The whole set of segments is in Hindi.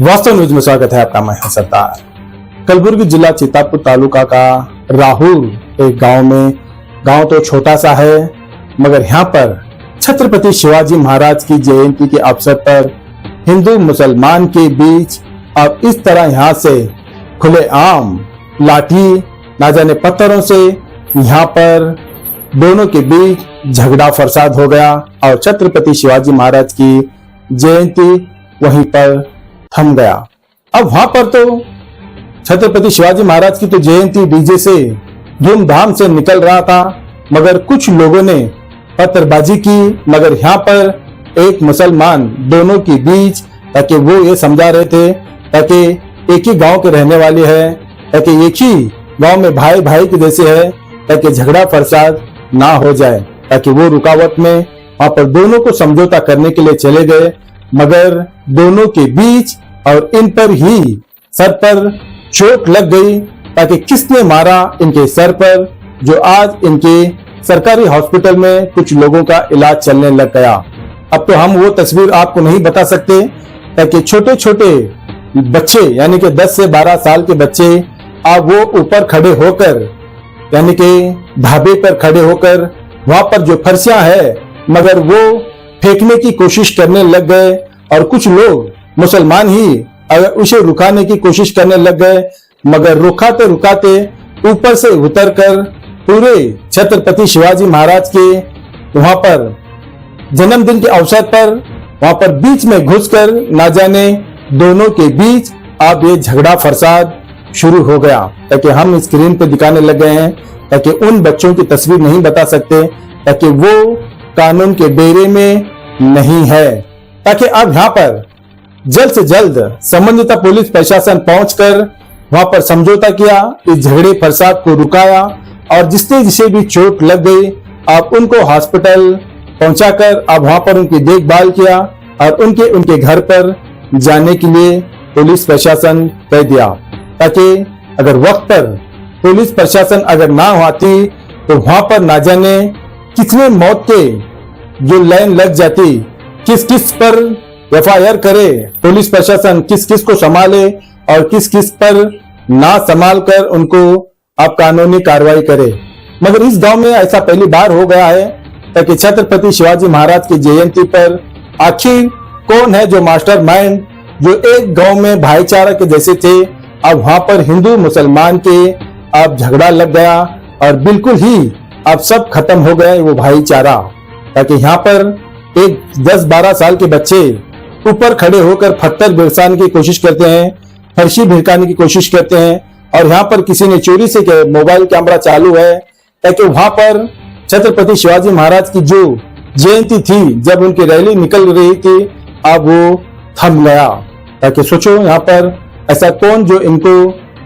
वास्तव न्यूज में स्वागत है आपका। मैं हूं सरदार। कलबुर्गी जिला चितापुर तालुका का राहुल एक गांव तो छोटा सा है, मगर यहाँ पर छत्रपति शिवाजी महाराज की जयंती के अवसर पर हिंदू मुसलमान के बीच अब इस तरह यहाँ से खुलेआम लाठी ना जाने पत्थरों से यहाँ पर दोनों के बीच झगड़ा फसाद हो गया और छत्रपति शिवाजी महाराज की जयंती वहीं पर थम गया। अब वहां पर तो छत्रपति शिवाजी महाराज की तो जयंती डीजे से धूमधाम से निकल रहा था, मगर कुछ लोगों ने पत्थरबाजी की। मगर यहाँ पर एक मुसलमान दोनों के बीच, ताकि वो ये समझा रहे थे ताकि एक ही गांव के रहने वाले हैं, ताकि एक ही गांव में भाई भाई के जैसे है, ताकि झगड़ा फसाद ना हो जाए, ताकि वो रुकावट में वहां पर दोनों को समझौता करने के लिए चले गए। मगर दोनों के बीच और इन पर ही सर पर चोट लग गई, ताकि किसने मारा इनके सर पर, जो आज इनके सरकारी हॉस्पिटल में कुछ लोगों का इलाज चलने लग गया। अब तो हम वो तस्वीर आपको नहीं बता सकते, ताकि छोटे छोटे बच्चे यानी कि 10 से 12 साल के बच्चे अब वो ऊपर खड़े होकर यानी कि ढाबे पर खड़े होकर वहां पर जो फर्शियां है मगर वो फेंकने की कोशिश करने लग गए, और कुछ लोग मुसलमान ही उसे रुकाने की कोशिश करने लग गए। मगर रुकाते रुकाते ऊपर से उतरकर पूरे छत्रपति शिवाजी महाराज के वहां पर जन्मदिन के अवसर पर वहां पर बीच में घुसकर ना जाने दोनों के बीच अब ये झगड़ा फसाद शुरू हो गया। ताकि हम स्क्रीन पे दिखाने लग गए हैं, ताकि उन बच्चों की तस्वीर नहीं बता सकते, ताकि वो कानून के बेरे में नहीं है, ताकि अब यहाँ पर जल्द से जल्द संबंधित पुलिस प्रशासन पहुंचकर वहां पर समझौता किया, इस झगड़े फसाद को रुकाया, और जिसे भी चोट लग गई अब उनको हॉस्पिटल पहुंचाकर अब वहां पर उनकी देखभाल किया, और उनके घर पर जाने के लिए पुलिस प्रशासन कह दिया, ताकि अगर वक्त पर पुलिस प्रशासन अगर ना आती तो वहां पर ना जाने कितने मौत के जो लाइन लग जाती, किस किस पर FIR करे पुलिस प्रशासन, किस किस को संभाले और किस किस पर ना संभाल कर उनको अब कानूनी कार्रवाई करे। मगर इस गांव में ऐसा पहली बार हो गया है, ताकि छत्रपति शिवाजी महाराज की जयंती पर आखिर कौन है जो मास्टर माइंड, जो एक गांव में भाईचारा के जैसे थे, अब वहां पर हिंदू मुसलमान के अब झगड़ा लग गया और बिल्कुल ही अब सब खत्म हो गए वो भाईचारा। ताकि यहाँ पर एक 10-12 साल के बच्चे ऊपर खड़े होकर पत्थर बरसाने की कोशिश करते हैं, फर्शी भिड़काने की कोशिश करते हैं, और यहाँ पर किसी ने चोरी से मोबाइल कैमरा चालू है, ताकि वहां पर छत्रपति शिवाजी महाराज की जो जयंती थी, जब उनकी रैली निकल रही थी, अब वो थम गया। ताकि सोचो यहाँ पर ऐसा कौन जो इनको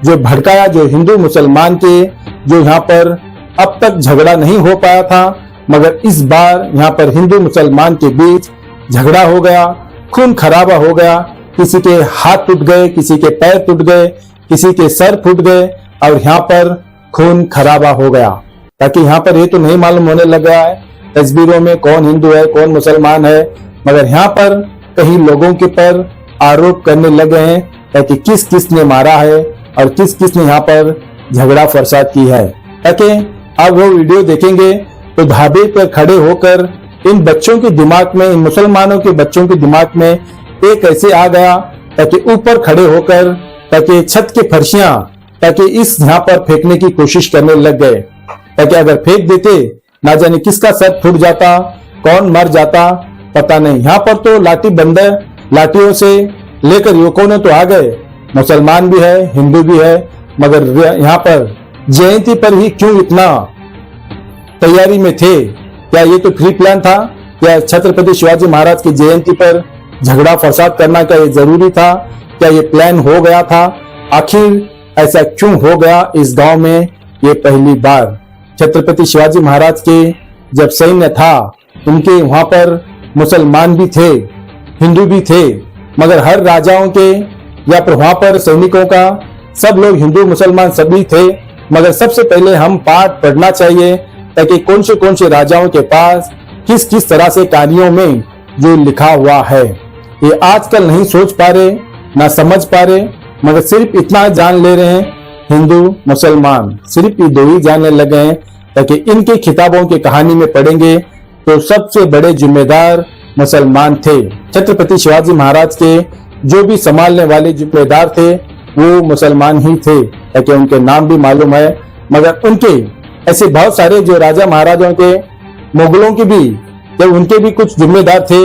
जो भड़काया, जो हिंदू मुसलमान के जो यहाँ पर अब तक झगड़ा नहीं हो पाया था, मगर इस बार यहाँ पर हिंदू मुसलमान के बीच झगड़ा हो गया, खून खराबा हो गया, किसी के हाथ टूट गए, किसी के पैर टूट गए, किसी के सर फूट गए, और यहाँ पर खून खराबा हो गया। ताकि यहाँ पर ये तो नहीं मालूम होने लग गया है तस्वीरों में कौन हिंदू है कौन मुसलमान है, मगर यहाँ पर कई लोगों के पर आरोप करने लगे हैं, ताकि किस किस ने मारा है और किस किस ने यहाँ पर झगड़ा फसाद की है। ताकि अब वो वीडियो देखेंगे तो ढाबे पर खड़े होकर इन बच्चों के दिमाग में, इन मुसलमानों के बच्चों के दिमाग में एक ऐसे आ गया, ताकि ऊपर खड़े होकर ताकि छत के फर्शियां ताकि इस यहाँ पर फेंकने की कोशिश करने लग गए, ताकि अगर फेंक देते ना जाने किसका सर फूट जाता, कौन मर जाता पता नहीं। यहाँ पर तो लाठी बंदर लाठियों से लेकर युवकों ने तो आ गए, मुसलमान भी है हिंदू भी है, मगर यहाँ पर जयंती पर ही क्यों इतना तैयारी में थे? क्या ये तो प्री प्लान था? क्या छत्रपति शिवाजी महाराज की जयंती पर झगड़ा फसाद करना क्या ये जरूरी था? क्या ये प्लान हो गया था? आखिर ऐसा क्यों हो गया इस गांव में? ये पहली बार छत्रपति शिवाजी महाराज के जब सैन्य था, उनके वहां पर मुसलमान भी थे हिंदू भी थे, मगर हर राजाओं के या फिर वहां पर सैनिकों का सब लोग हिंदू मुसलमान सभी थे। मगर सबसे पहले हम पाठ पढ़ना चाहिए, ताकि कौन से राजाओं के पास किस किस तरह से कार्यों में जो लिखा हुआ है, ये आजकल नहीं सोच पा रहे, ना समझ पा रहे, मगर सिर्फ इतना जान ले रहे हैं हिंदू मुसलमान, सिर्फ ये दो ही जानने लगे हैं। ताकि इनके किताबों की कहानी में पढ़ेंगे तो सबसे बड़े जिम्मेदार मुसलमान थे। छत्रपति शिवाजी महाराज के जो भी संभालने वाले जिम्मेदार थे वो मुसलमान ही थे, ताकि उनके नाम भी मालूम है। मगर उनके ऐसे बहुत सारे जो राजा महाराजाओं के, मुगलों के भी, जब उनके भी कुछ जिम्मेदार थे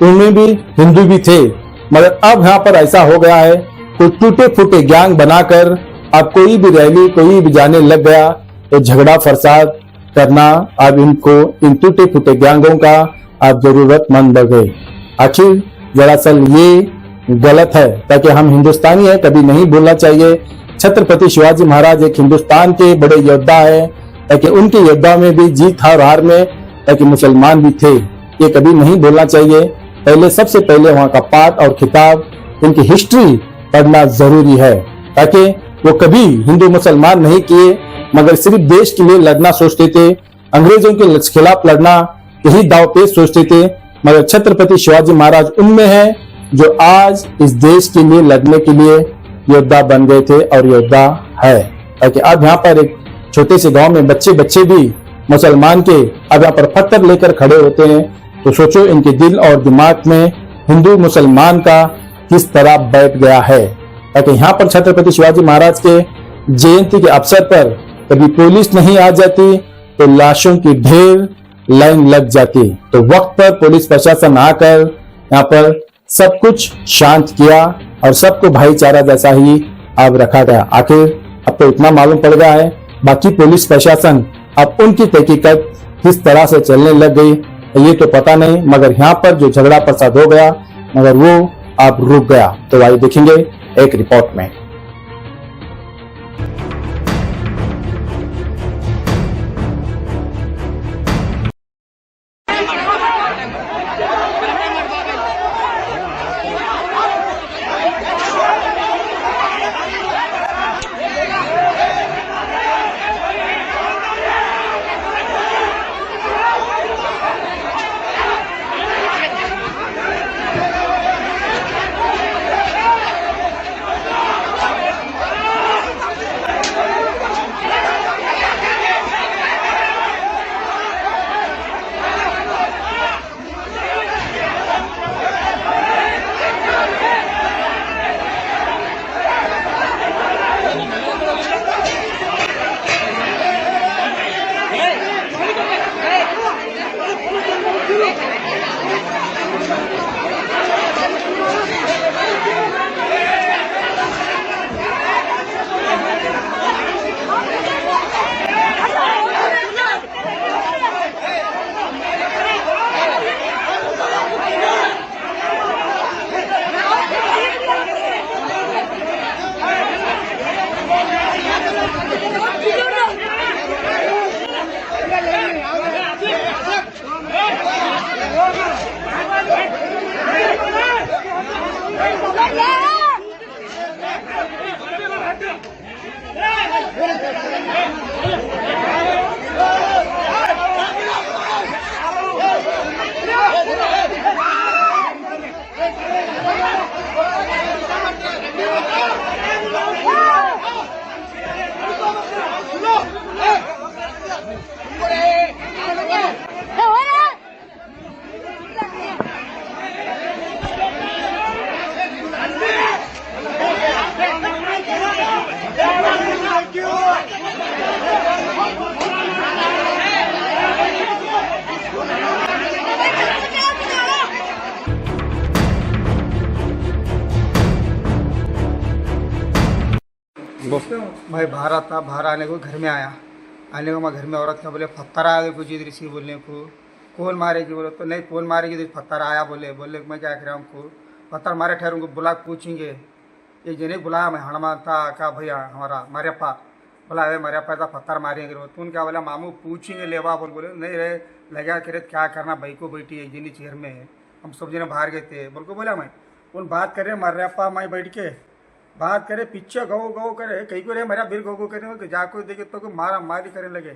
उनमें भी हिंदू भी थे। मगर अब यहाँ पर ऐसा हो गया है, कोई टूटे फूटे गैंग बनाकर अब कोई भी रैली कोई भी जाने लग गया तो झगड़ा फसाद करना अब इनको, इन टूटे फूटे गैंगों का अब जरूरतमंद बढ़ गए। आखिर दरअसल ये गलत है, ताकि हम हिंदुस्तानी है कभी नहीं भूलना चाहिए। छत्रपति शिवाजी महाराज एक हिंदुस्तान के बड़े योद्धा है, ताकि उनके योद्धा में भी जीत हार में ताकि मुसलमान भी थे, ये कभी नहीं भूलना चाहिए। पहले सबसे पहले वहाँ का पाठ और खिताब, इनकी हिस्ट्री पढ़ना जरूरी है, ताकि वो कभी हिंदू मुसलमान नहीं किए, मगर सिर्फ देश के लिए लड़ना सोचते थे, अंग्रेजों के खिलाफ लड़ना यही दाव पेश सोचते थे। मगर छत्रपति शिवाजी महाराज उनमें है जो आज इस देश के लिए लड़ने के लिए योद्धा बन गए थे और योद्धा है। ताकि अब यहाँ पर एक छोटे से गांव में बच्चे भी मुसलमान के अब यहाँ पर पत्थर लेकर खड़े होते हैं, तो सोचो इनके दिल और दिमाग में हिंदू मुसलमान का किस तरह बैठ गया है। ताकि यहाँ पर छत्रपति शिवाजी महाराज के जयंती के अवसर पर कभी पुलिस नहीं आ जाती तो लाशों की ढेर लाइन लग जाती, तो वक्त पर पुलिस प्रशासन आकर यहाँ पर सब कुछ शांत किया और सबको भाईचारा जैसा ही अब रखा गया। आखिर अब तो इतना मालूम पड़ गया है, बाकी पुलिस प्रशासन अब उनकी तहकीकात किस तरह से चलने लग गई ये तो पता नहीं, मगर यहाँ पर जो झगड़ा फसाद हो गया मगर वो अब रुक गया। तो आइए देखेंगे एक रिपोर्ट में। मैं बाहर था, बाहर आने को घर में आने को मैं घर में औरत क्या बोले पत्थर आया कुछ इधर इसी बोलने को कौन मारेगी बोले तो नहीं कौन मारेगी तो पत्थर आया बोले मैं क्या कह रहा हूँ पत्थर मारे ठहर उनको बुला पूछेंगे। एक जने बुलाया मैं हनुमान था क्या भैया हमारा मारेपा बोला अरे मारेपा था पत्थर मारेंगे तुम क्या बोला मामू पूछेंगे लेवा बोले नहीं रहे लगा करे क्या करना भाई को बैठी एक जनी चेयर में हम सब जने बाहर गए थे बोल को बोला मैं उन बात करे मारेपा मैं बैठ के बात करे पीछे गौ गौ करे कहीं को रहे मेरा बिल गौ करे जाको देखे तो मारा मारी करने लगे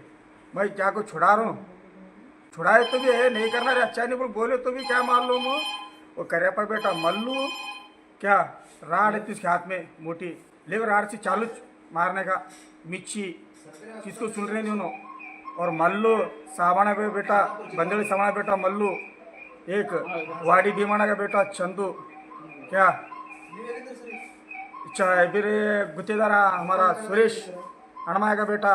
भाई जाको छुड़ा रहा हूँ छुड़ाए तो भी है नहीं करना रे अच्छा नहीं बोले तो भी क्या मार लो वो करे पर बेटा मल्लू क्या राड है इसके हाथ में मोटी, लेकर राड से चालू मारने का। मिर्ची किसको सुन रहे नहीं उन्होंने। और मल्लू सावाना का बेटा, बंदेड़ी सावाना बेटा मल्लू, एक वाडी भीमाना का बेटा चंदू, क्या फिर गुत्तेदारा हमारा सुरेश हनुमाया का बेटा,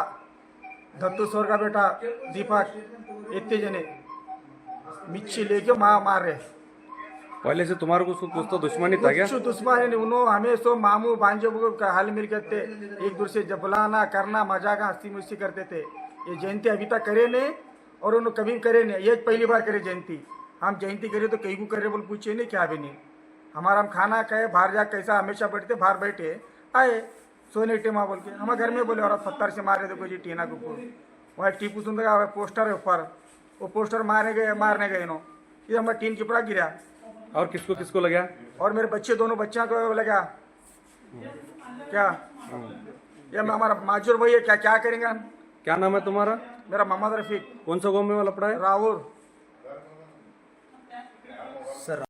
दत्तू सोर का बेटा दीपक, इतने जने मिर्ची लेके मार रहे। पहले से तुम्हारे को कुछ तो दुश्मनी था क्या? कुछ दुश्मनी नहीं, उन्होंने हमें सो मामू भांजे को हाल मिल करते एक दूसरे से बुलाना करना मजाक हंसी मुस्ती करते थे। ये जयंती अभी तक करे नहीं और उन्होंने कभी करे नहीं, ये पहली बार करे जयंती। हम जयंती करे तो कहीं को करे बोल पूछे नहीं क्या भी नहीं। हमारा हम खाना खाए बाहर जा कैसा हमेशा बैठते बाहर बैठे आए सोने टेमा बोल के हमारे घर में बोले और पत्थर से मारे थे कोई टीना के ऊपर। वहाँ टीपू सुंदर का पोस्टर है ऊपर, वो पोस्टर मारने गए इन्हों, ये हमारा टीन चिपड़ा गिरा। और किसको किसको लगा? और मेरे बच्चे दोनों बच्चा को लगा क्या। ये हमारा माजूर भाई है, क्या क्या करेंगे हम। क्या नाम है तुम्हारा? मेरा मोहम्मद रफीक, कौन सा गाँव में वाला पड़ा है? राहुल।